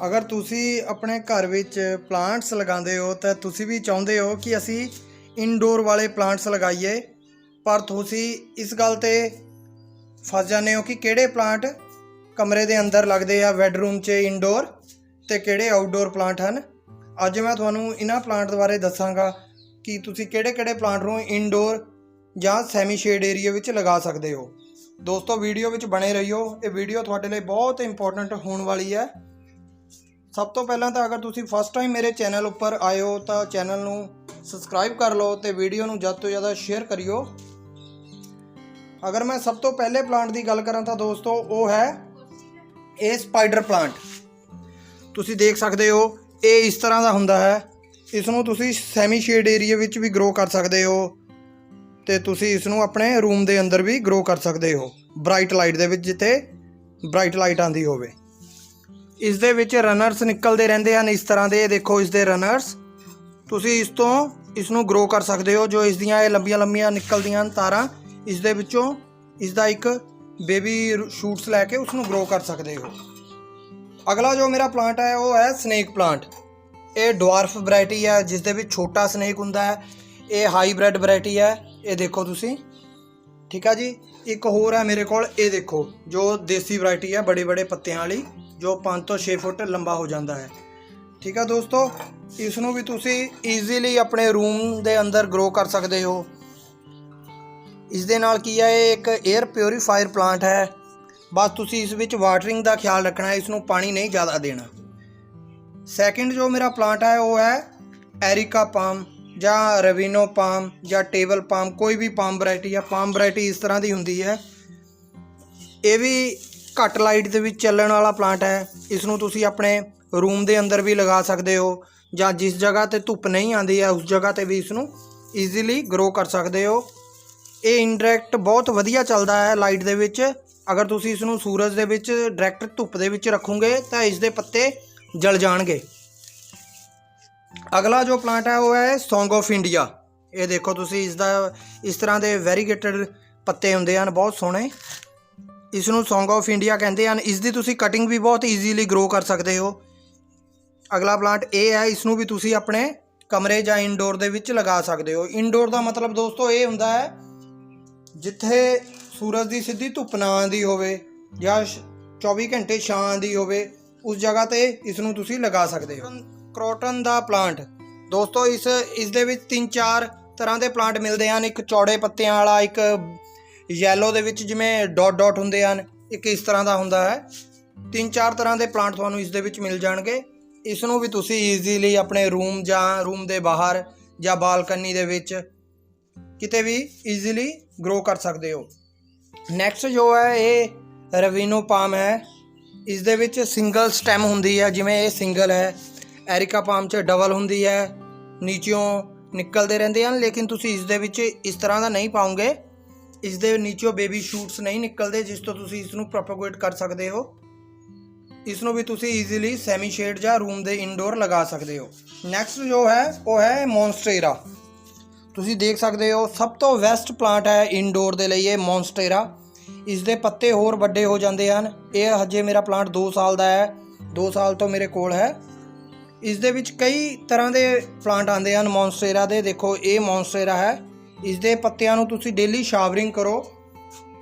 अगर तुसी अपने घर विच प्लांट्स लगाते हो तो तुसी भी चाहते हो कि असी इनडोर वाले प्लांट्स लगाइए, पर तुसी इस गल ते फस जाते हो कि किहड़े प्लांट कमरे दे अंदर लगते हैं बैडरूम च इनडोर ते किहड़े आउटडोर प्लांट हैं। अज मैं तुहानूं इन्हां प्लांट बारे दसांगा कि तुसी किहड़े प्लांट नूं इनडोर जां सैमी शेड एरिया विच लगा सकते हो। दोस्तों वीडियो विच बने रहियो, ये वीडियो तुहाडे लई बहुत इंपॉर्टेंट होने वाली है। सब तो पहला तो अगर तुसी फस्ट टाइम मेरे चैनल उपर आए हो तो चैनल नूं सबसक्राइब कर लो तो वीडियो नूं ज़्यादा तो ज़्यादा शेयर करियो। अगर मैं सब तो पहले प्लांट की गल करां तो दोस्तों वो है ये स्पाइडर प्लांट। तुसी देख सकते हो ये इस तरह का हुंदा है। इसनूं तुसी सैमी शेड एरिया विच भी ग्रो कर सकते हो तो तुसी इसनूं अपने रूम के अंदर भी ग्रो कर सकते हो, ब्राइट लाइट दे विच जिथे ब्राइट लाइट आती होवे। इस दे विच रनर्स निकलते रहंदे हैं इस तरह के, देखो इस दे रनर्स। तुसी इस तो इसनूं ग्रो कर सकते हो। जो इसदियां लंबियां लंबियां निकलदियां तारां, इस दे विचों इसदा एक बेबी शूट्स लैके उसनूं ग्रो कर सकते हो। अगला जो मेरा प्लांट है वो है स्नेक प्लांट। ये डवार्फ वैरायटी है जिस दे विच छोटा स्नेक हुंदा है। ये हाईब्रिड वैरायटी है, ये देखो तुसी, ठीक है जी। एक होर है मेरे कोल, ये देखो जो देसी वैरायटी है बड़े बड़े पत्तियां वाली, जो 5 तो 6 फुट लंबा हो जाता है। ठीक है दोस्तों, इसनूं भी तुसी ईजीली अपने रूम के अंदर ग्रो कर सकते हो। इस दे नाल की है, एक एयर प्योरीफायर प्लांट है। बस तुसी इस विच वाटरिंग का ख्याल रखना है, इसनूं पानी नहीं ज़्यादा देना। सैकेंड जो मेरा प्लांट है वो है एरिका पाम या रवीनो पाम या टेबल पाम, कोई भी पाम वैरायटी है। पाम वैरायटी इस तरह की हुंदी है। ये भी घट लाइट दे विच चलण वाला प्लांट है। इसनूं तुसी अपने रूम के अंदर भी लगा सकते हो, या जिस जगह ते धुप नहीं आती है उस जगह ते भी इसनूं ईजीली ग्रो कर सकते हो। ये इनडायरैक्ट बहुत वधिया चलता है लाइट दे विच। अगर तुसी इसनूं सूरज दे विच डायरैक्ट धुप दे विच रखोगे तो इसके पत्ते जल जाएंगे। अगला जो प्लांट है वो है सॉन्ग ऑफ इंडिया। ये देखो तुसी इसदा इस तरह के वेरीगेटेड पत्ते होंदे हैं, बहुत सोहने। इसनूं सॉन्ग ऑफ इंडिया कहते हैं। इसकी तुसी कटिंग भी बहुत ईजीली ग्रो कर सकते हो। अगला प्लांट ये है, इसनूं भी तुसी अपने कमरे या इनडोर दे विच लगा सकते हो। इनडोर का मतलब दोस्तों ये हुंदा है जिथे सूरज की सीधी धुप ना आती होवे या 24 घंटे छां आती होवे, उस जगह ते इसनूं तुसी लगा सकते हो। क्रोटन का प्लांट दोस्तों, इस दे विच 3-4 तरह के प्लांट मिलते हैं। एक चौड़े पत्तियां वाला, एक येलो दे विच जिवें डॉट डॉट हुंदे हैं, एक इस तरह का हुंदा है। 3-4 तरह के प्लांट तुहानूं इस दे विच मिल जाणगे। इसनूं भी तुसी ईजीली अपने रूम या रूम के बाहर या बालकनी दे विच किते भी ईजीली ग्रो कर सकते हो। नैक्सट जो है ये रवीनो पाम है। इस दे विच सिंगल स्टैम हुंदी है, जिवें ये सिंगल है। एरिका पाम च डबल हुंदी है, नीचों निकलते रहंदे हैं, लेकिन तुसी इस दे विच इस तरह का नहीं पाओगे। इस दे नीचों बेबी शूट्स नहीं निकलते जिस तो तुसी इसनूं प्रोपोगेट कर सकते हो। इसनूं भी तुसी ईजीली सैमी शेड या रूम दे इनडोर लगा सकते हो। नैक्सट जो है वो है मॉन्स्टेरा। तुसी देख सकते हो सब तो बेस्ट प्लांट है इनडोर के लिए मॉन्स्टेरा। इसके पत्ते होर वड्डे हो जाते हैं। ये हजे मेरा प्लांट 2 साल का है, 2 साल तो मेरे कोल है। इस दे विच कई तरह के प्लांट आते हैं मॉन्स्टेरा दे। देखो ये मॉन्स्टेरा है। इसके पत्तियां नूं तुसी डेली शावरिंग करो,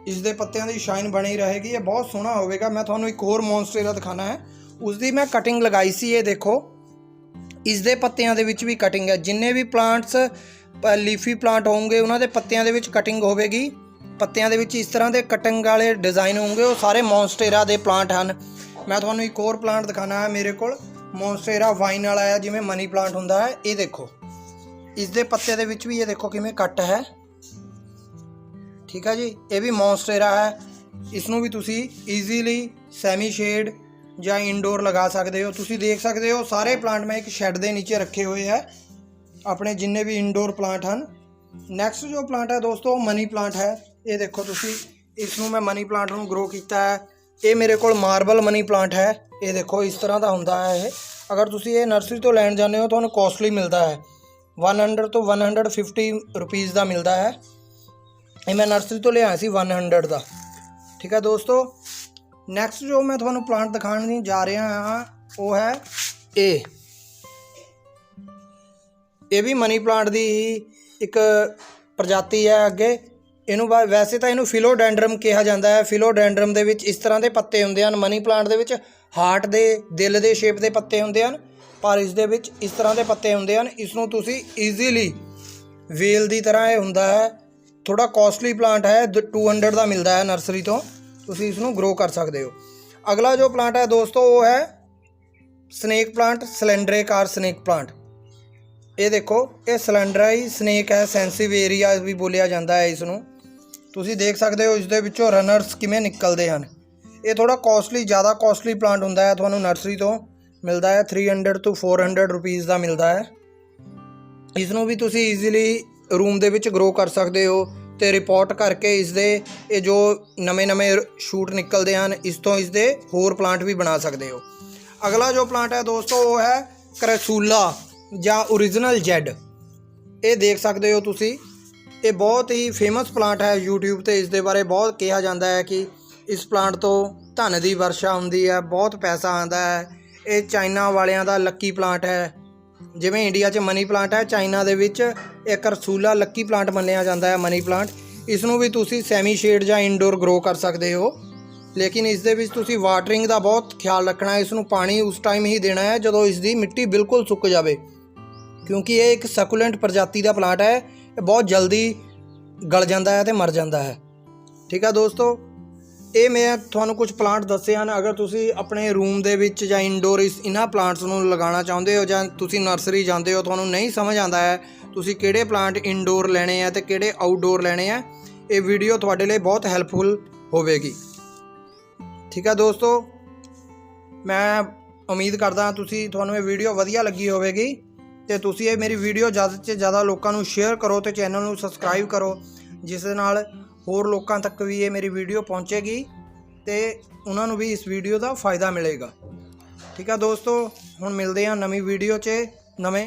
इसके पत्तियां की शाइन बनी रहेगी, ये बहुत सोहना होगा। मैं तुहानूं एक होर मॉन्स्टेरा दिखाना है, उसकी मैं कटिंग लगाई सी। ये देखो इसके पत्तियां दे विच भी कटिंग है। जिन्ने भी प्लांट्स लीफी प्लांट होंगे उन्होंने पत्तियां दे विच कटिंग होगी। पत्तियां दे विच इस तरह के कटिंग वाले डिज़ाइन होंगे, वो सारे मॉन्स्टेरा के प्लांट हैं। मैं तुहानूं एक होर प्लांट दिखाना है मेरे को, मॉन्स्टेरा वाइन वाला है, जिवें मनी प्लांट हुंदा है। ये देखो इसके पत्ते दे विच भी ये देखो किवें कट है, ठीक है जी। ये भी मॉन्स्टेरा है। इसनूं भी तुसी ईजीली सैमी शेड या इनडोर लगा सकते हो। तुसी देख सकते हो सारे प्लांट मैं एक शैड के नीचे रखे हुए हैं, अपने जिन्ने भी इनडोर प्लांट हैं। नैक्सट जो प्लांट है दोस्तों मनी प्लांट है। ये देखो तुसी इसनूं मैं मनी प्लांट नूं ग्रो किया है। ये मेरे को मार्बल मनी प्लांट है। ये देखो इस तरह का हुंदा है ये। अगर तुसी ये नर्सरी तो लैण जाते हो तो तुहानूं कॉस्टली मिलता है, 100 तो 150 रुपीज़ का मिलता है। ये मैं नर्सरी तो लिया सी 100 का, ठीक है दोस्तों। ਨੈਕਸਟ ਜੋ ਮੈਂ ਤੁਹਾਨੂੰ ਪਲਾਂਟ ਦਿਖਾਉਣ ਜਾ ਰਿਹਾ ਹਾਂ ਉਹ ਹੈ ਇਹ ਵੀ ਮਨੀ ਪਲਾਂਟ ਦੀ ਹੀ ਇੱਕ ਪ੍ਰਜਾਤੀ ਹੈ। ਅੱਗੇ ਇਹਨੂੰ ਵੈਸੇ ਤਾਂ ਇਹਨੂੰ ਫਿਲੋਡੈਂਡਰਮ ਕਿਹਾ ਜਾਂਦਾ ਹੈ। ਫਿਲੋਡੈਂਡਰਮ ਦੇ ਵਿੱਚ ਇਸ ਤਰ੍ਹਾਂ ਦੇ ਪੱਤੇ ਹੁੰਦੇ ਹਨ। ਮਨੀ ਪਲਾਂਟ ਦੇ ਵਿੱਚ ਹਾਰਟ ਦੇ ਦਿਲ ਦੇ ਸ਼ੇਪ ਦੇ ਪੱਤੇ ਹੁੰਦੇ ਹਨ, ਪਰ ਇਸ ਦੇ ਵਿੱਚ ਇਸ ਤਰ੍ਹਾਂ ਦੇ ਪੱਤੇ ਹੁੰਦੇ ਹਨ। ਇਸ ਨੂੰ ਤੁਸੀਂ ਈਜ਼ੀਲੀ ਵੇਲ ਦੀ ਤਰ੍ਹਾਂ ਇਹ ਹੁੰਦਾ ਹੈ। ਥੋੜਾ ਕਾਸਟਲੀ ਪਲਾਂਟ ਹੈ, 200 ਦਾ ਮਿਲਦਾ ਹੈ ਨਰਸਰੀ ਤੋਂ। ਤੁਸੀਂ ਇਸ ਨੂੰ ਗਰੋ ਕਰ ਸਕਦੇ ਹੋ। ਅਗਲਾ ਜੋ ਪਲਾਂਟ ਹੈ ਦੋਸਤੋ ਉਹ ਹੈ ਸਨੇਕ ਪਲਾਂਟ, ਸਿਲੈਂਡਰੇਕਾਰ ਸਨੇਕ ਪਲਾਂਟ। ਇਹ ਦੇਖੋ, ਇਹ ਸਿਲੈਂਡਰਾਈ ਸਨੇਕ ਹੈ, ਸੈਂਸਿਵ ਏਰੀਆ ਵੀ ਬੋਲਿਆ ਜਾਂਦਾ ਹੈ ਇਸ ਨੂੰ। ਤੁਸੀਂ ਦੇਖ ਸਕਦੇ ਹੋ ਇਸ ਦੇ ਵਿੱਚੋਂ ਰਨਰਸ ਕਿਵੇਂ ਨਿਕਲਦੇ ਹਨ। ਇਹ ਥੋੜਾ ਕਾਸਟਲੀ, ਜ਼ਿਆਦਾ ਕਾਸਟਲੀ ਪਲਾਂਟ ਹੁੰਦਾ ਹੈ। ਤੁਹਾਨੂੰ ਨਰਸਰੀ ਤੋਂ ਮਿਲਦਾ ਹੈ 300 ਤੋਂ 400 ਰੁਪੀਜ਼ ਦਾ ਮਿਲਦਾ ਹੈ। ਇਸ ਨੂੰ ਵੀ ਤੁਸੀਂ ਈਜ਼ੀਲੀ ਰੂਮ ਦੇ ਵਿੱਚ ਗਰੋ ਕਰ ਸਕਦੇ ਹੋ ਤੇ ਰਿਪੋਰਟ ਕਰਕੇ ਇਸ ਦੇ ਇਹ ਜੋ ਨਵੇਂ ਸ਼ੂਟ ਨਿਕਲਦੇ ਹਨ, ਇਸ ਤੋਂ ਇਸ ਦੇ ਹੋਰ ਪਲਾਂਟ ਵੀ ਬਣਾ ਸਕਦੇ ਹੋ। ਅਗਲਾ ਜੋ ਪਲਾਂਟ ਹੈ ਦੋਸਤੋ ਉਹ ਹੈ ਕਰੈਸੂਲਾ ਜਾਂ ਓਰੀਜਨਲ ਜੈਡ। ਇਹ ਦੇਖ ਸਕਦੇ ਹੋ ਤੁਸੀਂ, ਇਹ ਬਹੁਤ ਹੀ ਫੇਮਸ ਪਲਾਂਟ ਹੈ। YouTube ਤੇ ਇਸ ਦੇ ਬਾਰੇ ਬਹੁਤ ਕਿਹਾ ਜਾਂਦਾ ਹੈ ਕਿ ਇਸ ਪਲਾਂਟ ਤੋਂ ਧਨ ਦੀ ਵਰਸ਼ਾ ਹੁੰਦੀ ਹੈ, ਬਹੁਤ ਪੈਸਾ ਆਉਂਦਾ ਹੈ। ਇਹ ਚਾਈਨਾ ਵਾਲਿਆਂ ਦਾ ਲੱਕੀ ਪਲਾਂਟ ਹੈ। ਜਿਵੇਂ ਇੰਡੀਆ 'ਚ ਮਨੀ ਪਲਾਂਟ ਹੈ, ਚਾਈਨਾ ਦੇ ਵਿੱਚ ਇਹ ਕਰਸੂਲਾ ਲੱਕੀ ਪਲਾਂਟ ਮੰਨਿਆ ਜਾਂਦਾ ਹੈ ਮਨੀ ਪਲਾਂਟ। ਇਸ ਨੂੰ ਵੀ ਤੁਸੀਂ ਸੈਮੀ ਸ਼ੇਡ ਜਾਂ ਇਨਡੋਰ ਗਰੋ ਕਰ ਸਕਦੇ ਹੋ, ਲੇਕਿਨ ਇਸ ਦੇ ਵਿੱਚ ਤੁਸੀਂ ਵਾਟਰਿੰਗ ਦਾ ਬਹੁਤ ਖਿਆਲ ਰੱਖਣਾ ਹੈ। ਇਸ ਨੂੰ ਪਾਣੀ ਉਸ ਟਾਈਮ ਹੀ ਦੇਣਾ ਹੈ ਜਦੋਂ ਇਸ ਦੀ ਮਿੱਟੀ ਬਿਲਕੁਲ ਸੁੱਕ ਜਾਵੇ, ਕਿਉਂਕਿ ਇਹ ਇੱਕ ਸਕੂਲੈਂਟ ਪ੍ਰਜਾਤੀ ਦਾ ਪਲਾਂਟ ਹੈ। ਇਹ ਬਹੁਤ ਜਲਦੀ ਗਲ ਜਾਂਦਾ ਹੈ ਅਤੇ ਮਰ ਜਾਂਦਾ ਹੈ। ਠੀਕ ਹੈ ਦੋਸਤੋ, ਇਹ ਮੈਂ ਤੁਹਾਨੂੰ ਕੁਝ ਪਲਾਂਟ ਦੱਸੇ ਹਨ। ਅਗਰ ਤੁਸੀਂ ਆਪਣੇ ਰੂਮ ਦੇ ਵਿੱਚ ਜਾਂ ਇਨਡੋਰ ਇਹਨਾਂ ਪਲਾਂਟਸ ਨੂੰ ਲਗਾਉਣਾ ਚਾਹੁੰਦੇ ਹੋ, ਜਾਂ ਤੁਸੀਂ ਨਰਸਰੀ ਜਾਂਦੇ ਹੋ, ਤੁਹਾਨੂੰ ਨਹੀਂ ਸਮਝ ਆਉਂਦਾ ਹੈ ਤੁਸੀਂ ਕਿਹੜੇ ਪਲਾਂਟ ਇਨਡੋਰ ਲੈਣੇ ਆ ਤੇ ਕਿਹੜੇ ਆਊਟਡੋਰ ਲੈਣੇ ਆ, ਇਹ ਵੀਡੀਓ ਤੁਹਾਡੇ ਲਈ ਬਹੁਤ ਹੈਲਪਫੁਲ ਹੋਵੇਗੀ। ਠੀਕ ਹੈ ਦੋਸਤੋ, ਮੈਂ ਉਮੀਦ ਕਰਦਾ ਤੁਹਾਨੂੰ ਇਹ ਵੀਡੀਓ ਵਧੀਆ ਲੱਗੀ ਹੋਵੇਗੀ ਤੇ ਤੁਸੀਂ ਇਹ ਮੇਰੀ ਵੀਡੀਓ ਜ਼ਿਆਦਾ ਤੋਂ ਜ਼ਿਆਦਾ ਲੋਕਾਂ ਨੂੰ ਸ਼ੇਅਰ ਕਰੋ ਤੇ ਚੈਨਲ ਨੂੰ ਸਬਸਕ੍ਰਾਈਬ ਕਰੋ, ਜਿਸ ਦੇ ਨਾਲ ਹੋਰ ਲੋਕਾਂ ਤੱਕ ਵੀ ਇਹ ਮੇਰੀ ਵੀਡੀਓ ਪਹੁੰਚੇਗੀ ਤੇ ਉਹਨਾਂ ਨੂੰ ਵੀ ਇਸ ਵੀਡੀਓ ਦਾ ਫਾਇਦਾ ਮਿਲੇਗਾ। ਠੀਕ ਹੈ ਦੋਸਤੋ, ਹੁਣ ਮਿਲਦੇ ਹਾਂ ਨਵੀਂ ਵੀਡੀਓ 'ਚ ਨਵੇਂ